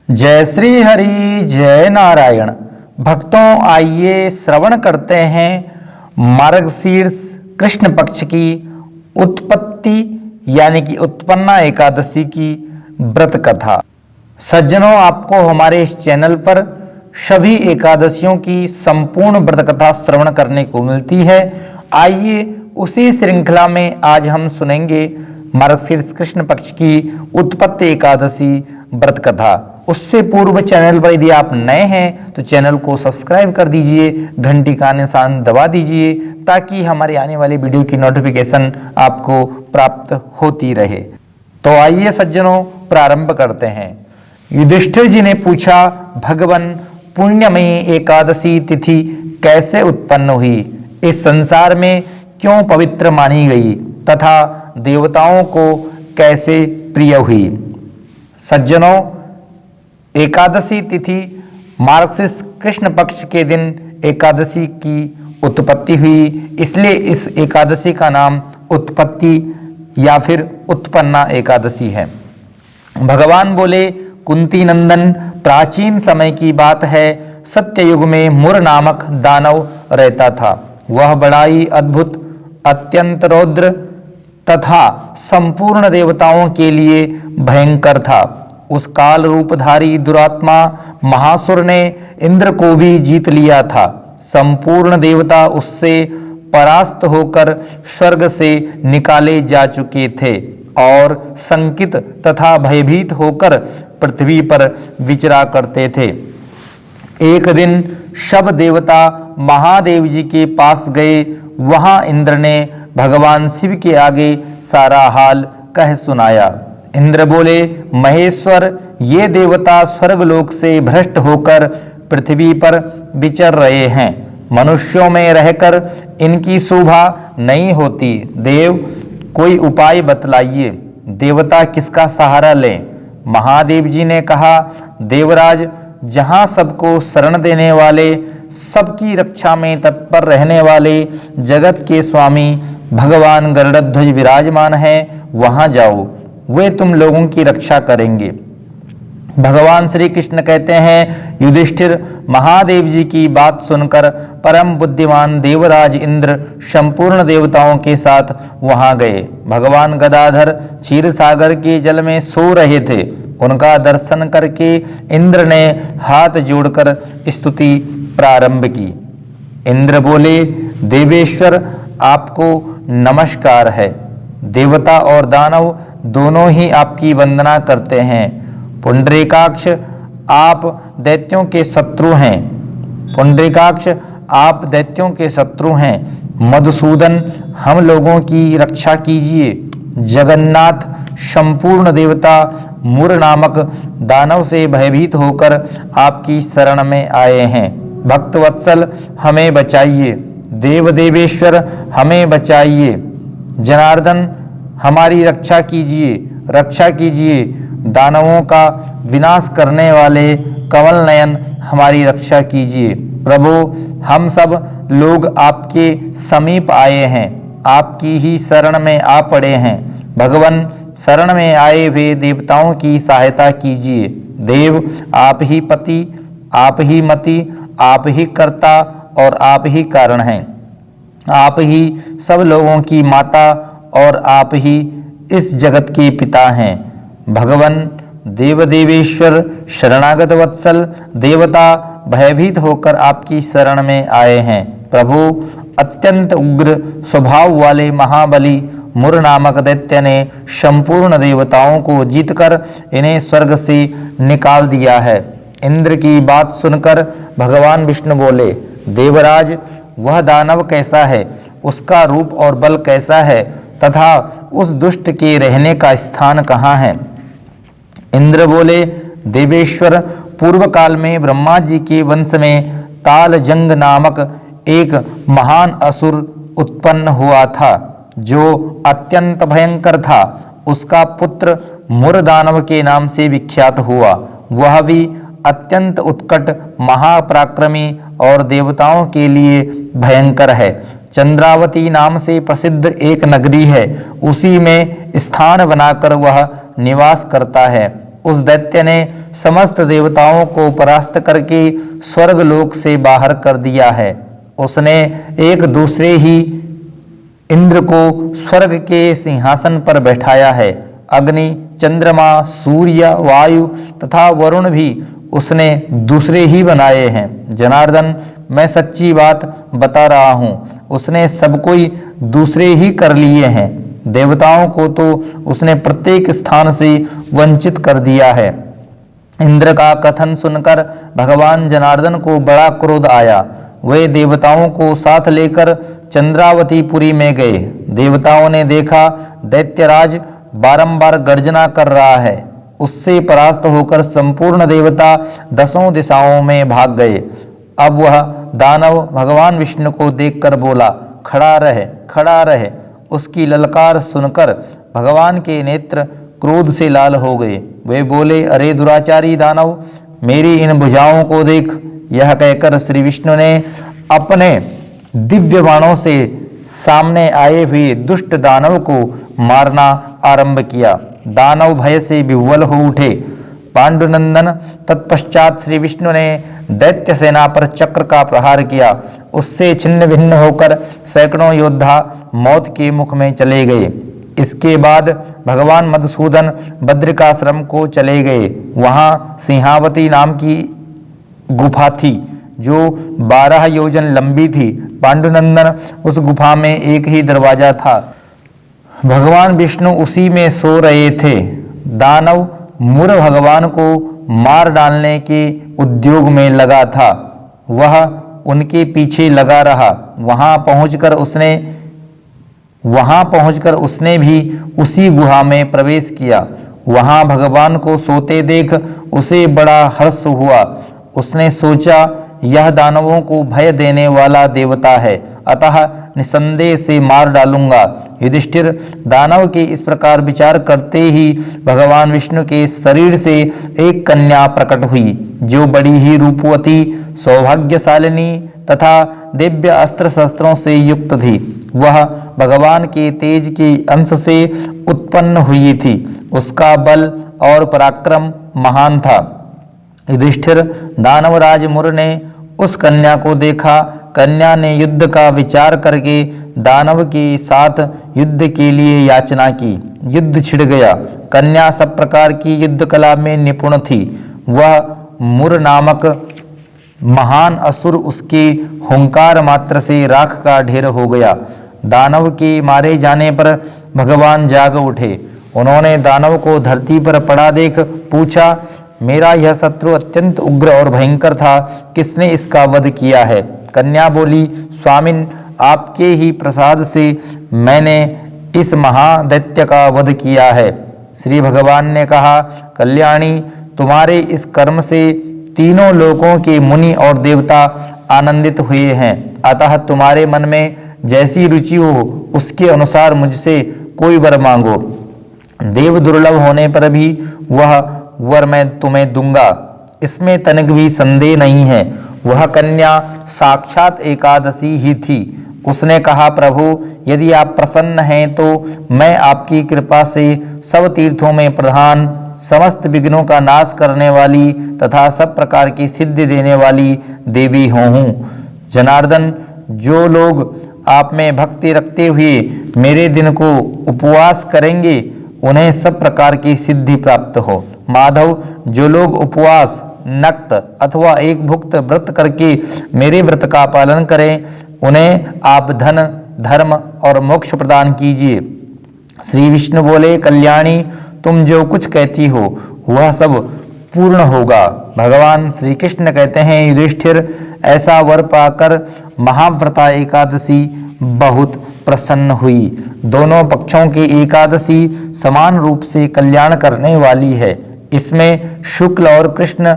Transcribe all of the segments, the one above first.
जय श्री हरि जय नारायण। भक्तों आइए श्रवण करते हैं मार्गशीर्ष कृष्ण पक्ष की उत्पत्ति यानी कि उत्पन्ना एकादशी की व्रत कथा। सज्जनों, आपको हमारे इस चैनल पर सभी एकादशियों की संपूर्ण व्रत कथा श्रवण करने को मिलती है। आइए उसी श्रृंखला में आज हम सुनेंगे मार्गशीर्ष कृष्ण पक्ष की उत्पत्ति एकादशी व्रत कथा। उससे पूर्व चैनल पर यदि आप नए हैं तो चैनल को सब्सक्राइब कर दीजिए, घंटी का निशान दबा दीजिए ताकि हमारे आने वाली वीडियो की नोटिफिकेशन आपको प्राप्त होती रहे। तो आइए सज्जनों प्रारंभ करते हैं। युधिष्ठिर जी ने पूछा, भगवान पुण्यमयी एकादशी तिथि कैसे उत्पन्न हुई, इस संसार में क्यों पवित्र मानी गई तथा देवताओं को कैसे प्रिय हुई। सज्जनों, एकादशी तिथि मार्गशीर्ष कृष्ण पक्ष के दिन एकादशी की उत्पत्ति हुई, इसलिए इस एकादशी का नाम उत्पत्ति या फिर उत्पन्ना एकादशी है। भगवान बोले, कुंती नंदन, प्राचीन समय की बात है, सत्ययुग में मुर नामक दानव रहता था। वह बड़ा ही अद्भुत, अत्यंत रौद्र तथा संपूर्ण देवताओं के लिए भयंकर था। उस काल रूपधारी दुरात्मा महासुर ने इंद्र को भी जीत लिया था। संपूर्ण देवता उससे परास्त होकर स्वर्ग से निकाले जा चुके थे और शंकित तथा भयभीत होकर पृथ्वी पर विचरा करते थे। एक दिन सब देवता महादेव जी के पास गए। वहां इंद्र ने भगवान शिव के आगे सारा हाल कह सुनाया। इंद्र बोले, महेश्वर, ये देवता स्वर्गलोक से भ्रष्ट होकर पृथ्वी पर विचर रहे हैं। मनुष्यों में रहकर इनकी शोभा नहीं होती। देव, कोई उपाय बतलाइए, देवता किसका सहारा लें। महादेव जी ने कहा, देवराज, जहाँ सबको शरण देने वाले, सबकी रक्षा में तत्पर रहने वाले जगत के स्वामी भगवान गरुड़ध्वज विराजमान हैं, वहां जाओ, वे तुम लोगों की रक्षा करेंगे। भगवान श्री कृष्ण कहते हैं, युधिष्ठिर, महादेव जी की बात सुनकर परम बुद्धिमान देवराज इंद्र संपूर्ण देवताओं के साथ वहां गए। भगवान गदाधर क्षीर सागर के जल में सो रहे थे। उनका दर्शन करके इंद्र ने हाथ जोड़कर स्तुति प्रारंभ की। इंद्र बोले, देवेश्वर, आपको नमस्कार है। देवता और दानव दोनों ही आपकी वंदना करते हैं। पुंडरीकाक्ष, आप दैत्यों के शत्रु हैं। पुंडरीकाक्ष, आप दैत्यों के शत्रु हैं। मधुसूदन, हम लोगों की रक्षा कीजिए। जगन्नाथ, संपूर्ण देवता मुर नामक दानव से भयभीत होकर आपकी शरण में आए हैं। भक्तवत्सल, हमें बचाइए। देव देवेश्वर, हमें बचाइए। जनार्दन, हमारी रक्षा कीजिए, रक्षा कीजिए। दानवों का विनाश करने वाले कमल नयन, हमारी रक्षा कीजिए। प्रभु, हम सब लोग आपके समीप आए हैं, आपकी ही शरण में आ पड़े हैं। भगवान, शरण में आए हुए देवताओं की सहायता कीजिए। देव, आप ही पति, आप ही मति, आप ही कर्ता और आप ही कारण हैं। आप ही सब लोगों की माता और आप ही इस जगत के पिता हैं। भगवान देव देवेश्वर, शरणागत वत्सल देवता भयभीत होकर आपकी शरण में आए हैं। प्रभु, अत्यंत उग्र स्वभाव वाले महाबली मुर नामक दैत्य ने संपूर्ण देवताओं को जीतकर इन्हें स्वर्ग से निकाल दिया है। इंद्र की बात सुनकर भगवान विष्णु बोले, देवराज, वह दानव कैसा है, उसका रूप और बल कैसा है तथा उस दुष्ट के रहने का स्थान कहाँ है। इंद्र बोले, देवेश्वर, पूर्व काल में ब्रह्मा जी के वंश में तालजंग नामक एक महान असुर उत्पन्न हुआ था जो अत्यंत भयंकर था। उसका पुत्र मुर दानव के नाम से विख्यात हुआ। वह भी अत्यंत उत्कट, महापराक्रमी और देवताओं के लिए भयंकर है। चंद्रावती नाम से प्रसिद्ध एक नगरी है, उसी में स्थान बनाकर वह निवास करता है। उस दैत्य ने समस्त देवताओं को परास्त करके स्वर्ग लोक से बाहर कर दिया है। उसने एक दूसरे ही इंद्र को स्वर्ग के सिंहासन पर बैठाया है। अग्नि, चंद्रमा, सूर्य, वायु तथा वरुण भी उसने दूसरे ही बनाए हैं। जनार्दन, मैं सच्ची बात बता रहा हूँ, उसने सब कोई दूसरे ही कर लिए हैं। देवताओं को तो उसने प्रत्येक स्थान से वंचित कर दिया है। इंद्र का कथन सुनकर भगवान जनार्दन को बड़ा क्रोध आया। वे देवताओं को साथ लेकर चंद्रावतीपुरी में गए। देवताओं ने देखा दैत्यराज बारंबार गर्जना कर रहा है। उससे परास्त होकर संपूर्ण देवता दसों दिशाओं में भाग गए। अब वह दानव भगवान विष्णु को देखकर बोला, खड़ा रहे, खड़ा रहे। उसकी ललकार सुनकर भगवान के नेत्र क्रोध से लाल हो गए। वे बोले, अरे दुराचारी दानव, मेरी इन भुजाओं को देख। यह कहकर श्री विष्णु ने अपने दिव्य बाणों से सामने आए हुए दुष्ट दानव को मारना आरंभ किया। दानव भय से विह्वल हो उठे। पांडुनंदन तत्पश्चात श्री विष्णु ने दैत्य सेना पर चक्र का प्रहार किया। उससे छिन्न भिन्न होकर सैकड़ों योद्धा मौत के मुख में चले गए। इसके बाद भगवान मधुसूदन बद्रिकाश्रम को चले गए। वहाँ सिंहावती नाम की गुफा थी जो 12 योजन लंबी थी। पांडुनंदन उस गुफा में एक ही दरवाजा था। भगवान विष्णु उसी में सो रहे थे। दानव मुर भगवान को मार डालने के उद्योग में लगा था। वह उनके पीछे लगा रहा। वहां पहुंचकर उसने भी उसी गुहा में प्रवेश किया। वहां भगवान को सोते देख उसे बड़ा हर्ष हुआ। उसने सोचा, यह दानवों को भय देने वाला देवता है, अतः निसंदेह से मार डालूंगा। युधिष्ठिर, दानव के इस प्रकार विचार करते ही भगवान विष्णु के शरीर से एक कन्या प्रकट हुई, जो बड़ी ही रूपवती, सौभाग्यशालिनी तथा दिव्य अस्त्र शस्त्रों से युक्त थी। वह भगवान के तेज के अंश से उत्पन्न हुई थी। उसका बल और पराक्रम महान था। युधिष्ठिर, दानवराज मुर ने उस कन्या को देखा। कन्या ने युद्ध का विचार करके दानव के साथ युद्ध के लिए याचना की। युद्ध छिड़ गया। कन्या सब प्रकार की युद्ध कला में निपुण थी। वह मुर नामक महान असुर उसके हुंकार मात्र से राख का ढेर हो गया। दानव के मारे जाने पर भगवान जाग उठे। उन्होंने दानव को धरती पर पड़ा देख पूछा, मेरा यह शत्रु अत्यंत उग्र और भयंकर था, किसने इसका वध किया है? कन्या बोली, स्वामिन, आपके ही प्रसाद से मैंने इस महादैत्य का वध किया है। श्री भगवान ने कहा, कल्याणी, तुम्हारे इस कर्म से तीनों लोकों के मुनि और देवता आनंदित हुए हैं। अतः तुम्हारे मन में जैसी रुचि हो उसके अनुसार मुझसे कोई वर मांगो। देव दुर्लभ होने पर भी वह वर मैं तुम्हें दूंगा, इसमें तनिक भी संदेह नहीं है। वह कन्या साक्षात एकादशी ही थी। उसने कहा, प्रभु, यदि आप प्रसन्न हैं तो मैं आपकी कृपा से सब तीर्थों में प्रधान, समस्त विघ्नों का नाश करने वाली तथा सब प्रकार की सिद्धि देने वाली देवी हूँ। जनार्दन, जो लोग आप में भक्ति रखते हुए मेरे दिन को उपवास करेंगे उन्हें सब प्रकार की सिद्धि प्राप्त हो। माधव, जो लोग उपवास, नक्त अथवा एक भुक्त व्रत करके मेरे व्रत का पालन करें उन्हें आप धन, धर्म और मोक्ष प्रदान कीजिए। श्री विष्णु बोले, कल्याणी, तुम जो कुछ कहती हो वह सब पूर्ण होगा। भगवान श्री कृष्ण कहते हैं, युधिष्ठिर, ऐसा वर पाकर महाव्रता एकादशी बहुत प्रसन्न हुई। दोनों पक्षों की एकादशी समान रूप से कल्याण करने वाली है। इसमें शुक्ल और कृष्ण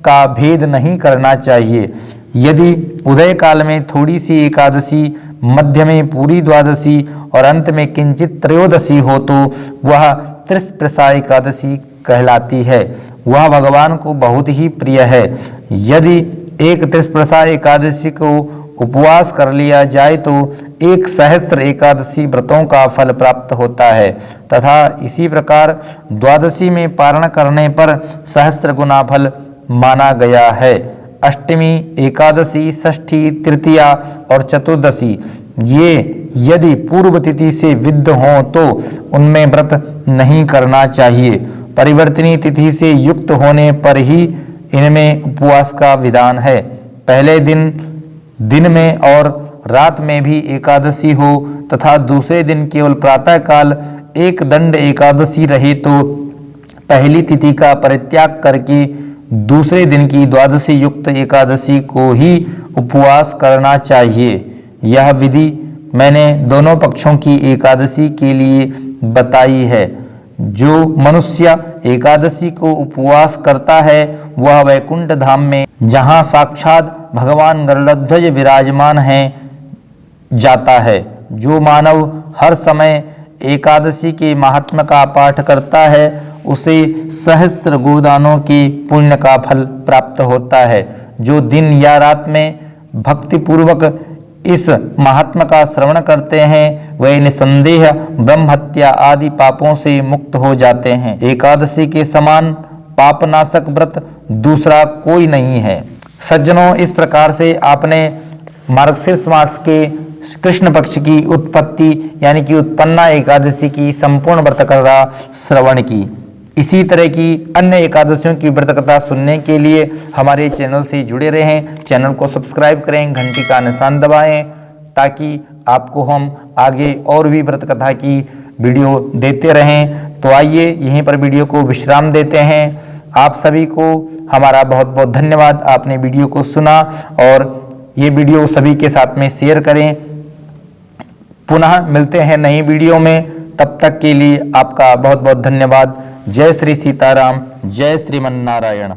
का भेद नहीं करना चाहिए। यदि उदय काल में थोड़ी सी एकादशी, मध्य में पूरी द्वादशी और अंत में किंचित त्रयोदशी हो तो वह त्रिस्प्रसा एकादशी कहलाती है। वह भगवान को बहुत ही प्रिय है। यदि एक त्रिस्प्रसा एकादशी को उपवास कर लिया जाए तो एक सहस्त्र एकादशी व्रतों का फल प्राप्त होता है तथा इसी प्रकार द्वादशी में पारण करने पर सहस्त्र गुना फल माना गया है। अष्टमी, एकादशी, षष्ठी, तृतीया और चतुर्दशी ये यदि पूर्व तिथि से विद्ध हों तो उनमें व्रत नहीं करना चाहिए। परिवर्तनीय तिथि से युक्त होने पर ही इनमें उपवास का विधान है। पहले दिन में और रात में भी एकादशी हो तथा दूसरे दिन केवल प्रातः काल एक दंड एकादशी रहे तो पहली तिथि का परित्याग करके दूसरे दिन की द्वादशी युक्त एकादशी को ही उपवास करना चाहिए। यह विधि मैंने दोनों पक्षों की एकादशी के लिए बताई है। जो मनुष्य एकादशी को उपवास करता है वह वैकुंठ धाम में, जहाँ साक्षात भगवान गरुड़ध्वज विराजमान हैं, जाता है। जो मानव हर समय एकादशी के महात्म्य का पाठ करता है उसे सहस्त्र गोदानों के पुण्य का फल प्राप्त होता है। जो दिन या रात में भक्ति पूर्वक इस महात्मा का श्रवण करते हैं वे निसंदेह ब्रह्म हत्या आदि पापों से मुक्त हो जाते हैं। एकादशी के समान पापनाशक व्रत दूसरा कोई नहीं है। सज्जनों, इस प्रकार से आपने मार्गशीर्ष मास के कृष्ण पक्ष की उत्पत्ति यानी कि उत्पन्ना एकादशी की संपूर्ण व्रत कथा श्रवण की। इसी तरह की अन्य एकादशियों की व्रत कथा सुनने के लिए हमारे चैनल से जुड़े रहें। चैनल को सब्सक्राइब करें, घंटी का निशान दबाएं ताकि आपको हम आगे और भी व्रत कथा की वीडियो देते रहें। तो आइए यहीं पर वीडियो को विश्राम देते हैं। आप सभी को हमारा बहुत बहुत धन्यवाद। आपने वीडियो को सुना और ये वीडियो सभी के साथ में शेयर करें। पुनः मिलते हैं नई वीडियो में, तब तक के लिए आपका बहुत बहुत धन्यवाद। जय श्री सीताराम, जय श्रीमन्नारायण।